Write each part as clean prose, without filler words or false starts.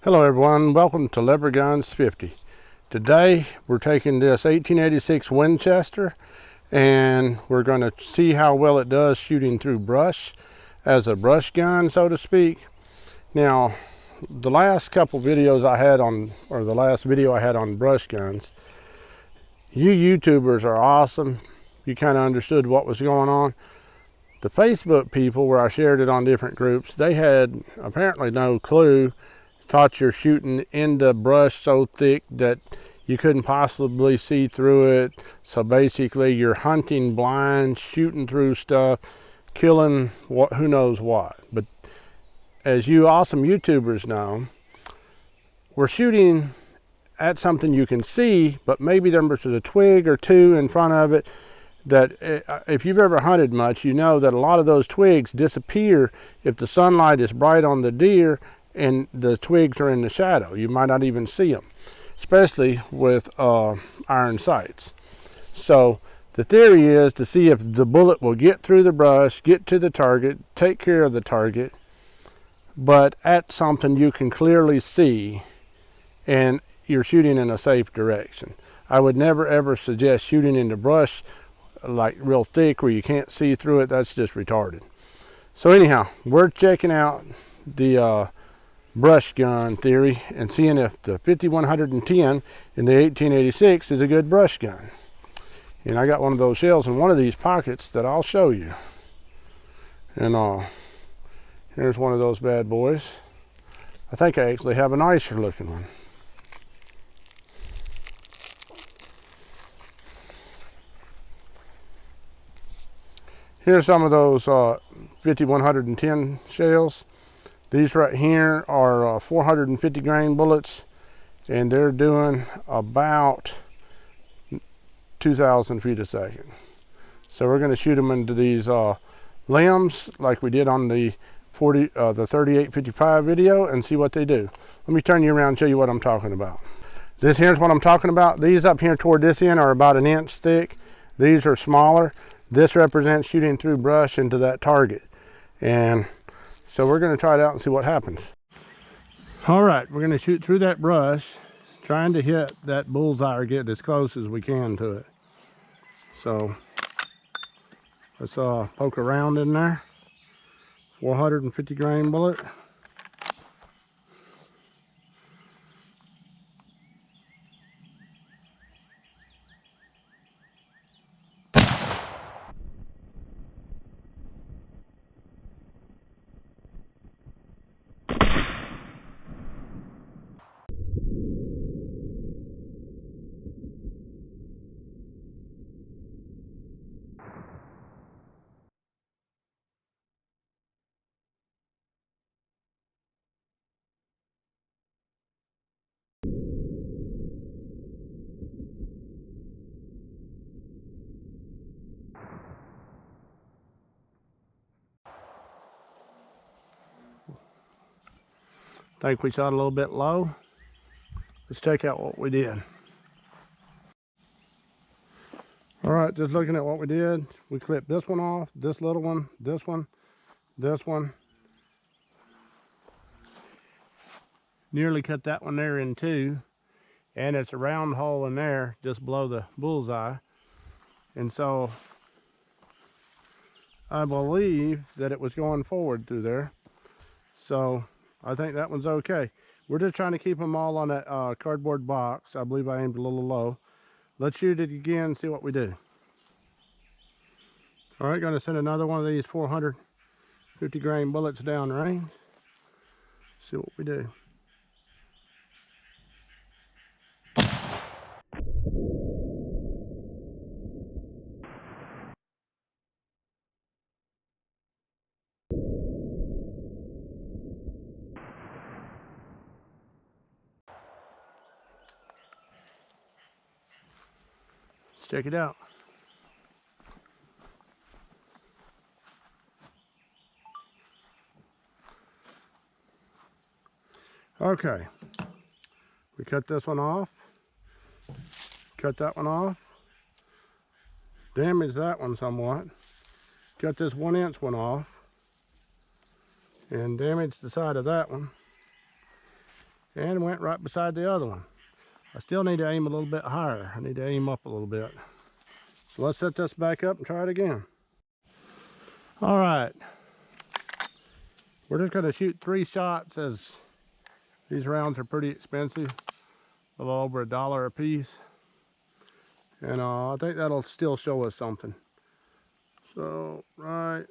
Hello everyone, welcome to Lever Guns 50. Today we're taking this 1886 Winchester and we're going to see how well it does shooting through brush as a brush gun, so to speak. Now, the last couple videos I had on, or the last video I had on brush guns, you YouTubers are awesome. You kind of understood what was going on. The Facebook people, where I shared it on different groups, they had apparently no clue. Thought you're shooting into brush so thick that you couldn't possibly see through it. So basically you're hunting blind, shooting through stuff, killing who knows what. But as you awesome YouTubers know, we're shooting at something you can see, but maybe there's a twig or two in front of it that if you've ever hunted much, you know that a lot of those twigs disappear if the sunlight is bright on the deer and the twigs are in the shadow. You might not even see them, especially with iron sights. So the theory is to see if the bullet will get through the brush, get to the target, take care of the target, but at something you can clearly see and you're shooting in a safe direction. I would never ever suggest shooting in the brush like real thick where you can't see through it. That's just retarded. So anyhow, we're checking out the brush gun theory and seeing if the 5110 in the 1886 is a good brush gun. And I got one of those shells in one of these pockets that I'll show you. And here's one of those bad boys. I think I actually have a nicer looking one. Here's some of those 5110 shells. These right here are 450 grain bullets, and they're doing about 2,000 feet a second. So we're going to shoot them into these limbs like we did on the 3855 video and see what they do. Let me turn you around and show you what I'm talking about. This here's what I'm talking about. These up here toward this end are about 1 inch thick. These are smaller. This represents shooting through brush into that target. And so we're going to try it out and see what happens. All right, we're going to shoot through that brush, trying to hit that bullseye or get as close as we can to it. So let's poke around in there. 450 grain bullet. I think we shot a little bit low. Let's check out what we did. All right, just looking at what we did, we clipped this one off, this little one, this one, this one. Nearly cut that one there in two, and it's a round hole in there just below the bullseye. And so I believe that it was going forward through there. So I think that one's okay. We're just trying to keep them all on that cardboard box. I believe I aimed a little low. Let's shoot it again and see what we do. All right, gonna send another one of these 450 grain bullets down range. See what we do. Let's check it out. Okay, we cut this one off, cut that one off, damaged that one somewhat, cut this 1 inch one off, and damaged the side of that one. and went right beside the other one. I still need to aim a little bit higher. I need to aim up a little bit. So let's set this back up and try it again. All right. We're just going to shoot 3 shots, as these rounds are pretty expensive, a little over $1 a piece. And I think that'll still show us something. So, right.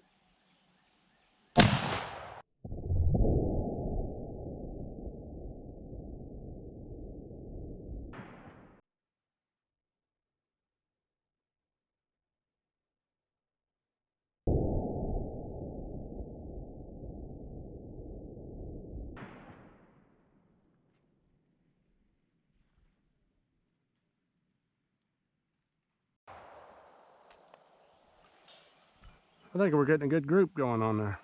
I think we're getting a good group going on there.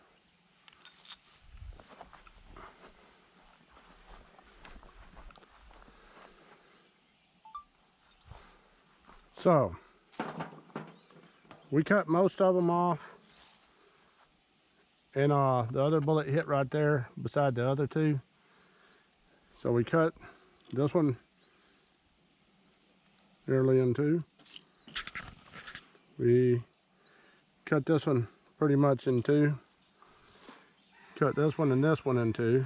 So, we cut most of them off, and the other bullet hit right there beside the other 2. So we cut this one nearly in 2. We cut this one pretty much in 2. Cut this one and this one in 2.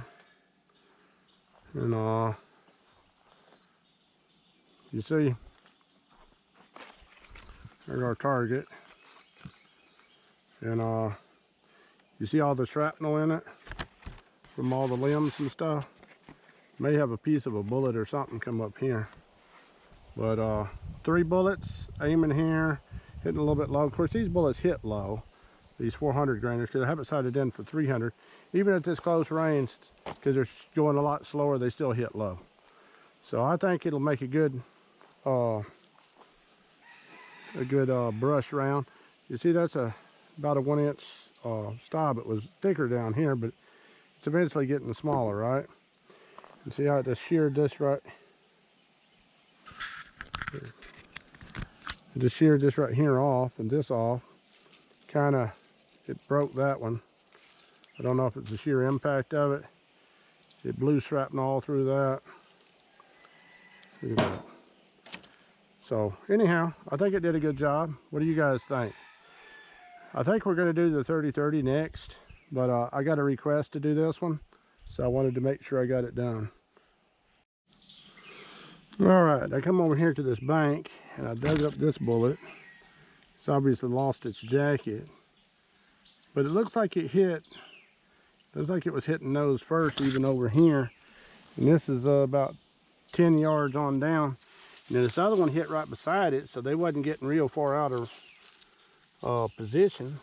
And you see, there's our target. And you see all the shrapnel in it from all the limbs and stuff. May have a piece of a bullet or something come up here. But 3 bullets aiming here, hitting a little bit low. Of course, these bullets hit low, these 400 grainers, because I have it sighted in for 300. Even at this close range, because they're going a lot slower, they still hit low. So I think it'll make a good brush round. You see, that's about a 1-inch stub. It was thicker down here, but it's eventually getting smaller, right? And see how it just sheared this right. It just sheared this right here off and this off. It broke that one. I don't know if it's the sheer impact of it. It blew shrapnel all through that. See that. So anyhow, I think it did a good job. What do you guys think? I think we're going to do the 30-30 next, but I got a request to do this one, so I wanted to make sure I got it done. All right, I come over here to this bank and I dug up this bullet. It's obviously lost its jacket, but it looks like it was hitting nose first, even over here. And this is about 10 yards on down. And then this other one hit right beside it, so they wasn't getting real far out of position,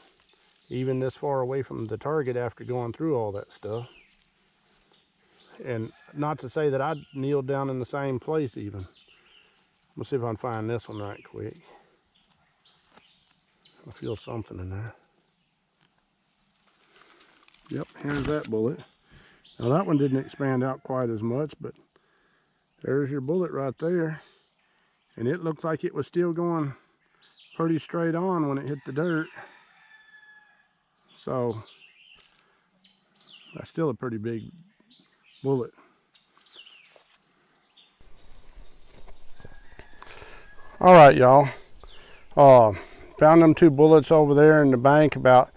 even this far away from the target after going through all that stuff. And not to say that I kneeled down in the same place even. Let's see if I can find this one right quick. I feel something in there. Yep, here's that bullet. Now that one didn't expand out quite as much, but there's your bullet right there. And it looks like it was still going pretty straight on when it hit the dirt. So that's still a pretty big bullet. All right, y'all. Found them 2 bullets over there in the bank about,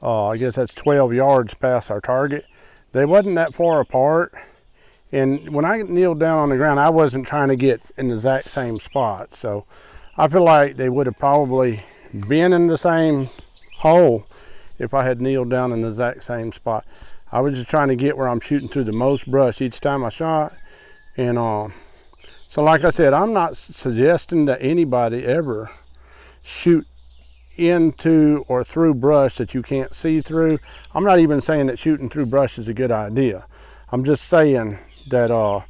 I guess that's 12 yards past our target. They wasn't that far apart. And when I kneeled down on the ground, I wasn't trying to get in the exact same spot. So I feel like they would have probably been in the same hole if I had kneeled down in the exact same spot. I was just trying to get where I'm shooting through the most brush each time I shot. And so like I said, I'm not suggesting that anybody ever shoot into or through brush that you can't see through. I'm not even saying that shooting through brush is a good idea. I'm just saying that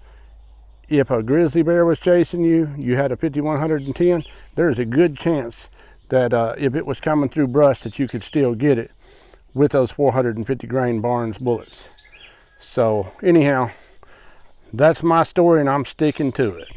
if a grizzly bear was chasing you, you had a 5110, there's a good chance that if it was coming through brush that you could still get it with those 450 grain Barnes bullets. So anyhow, that's my story and I'm sticking to it.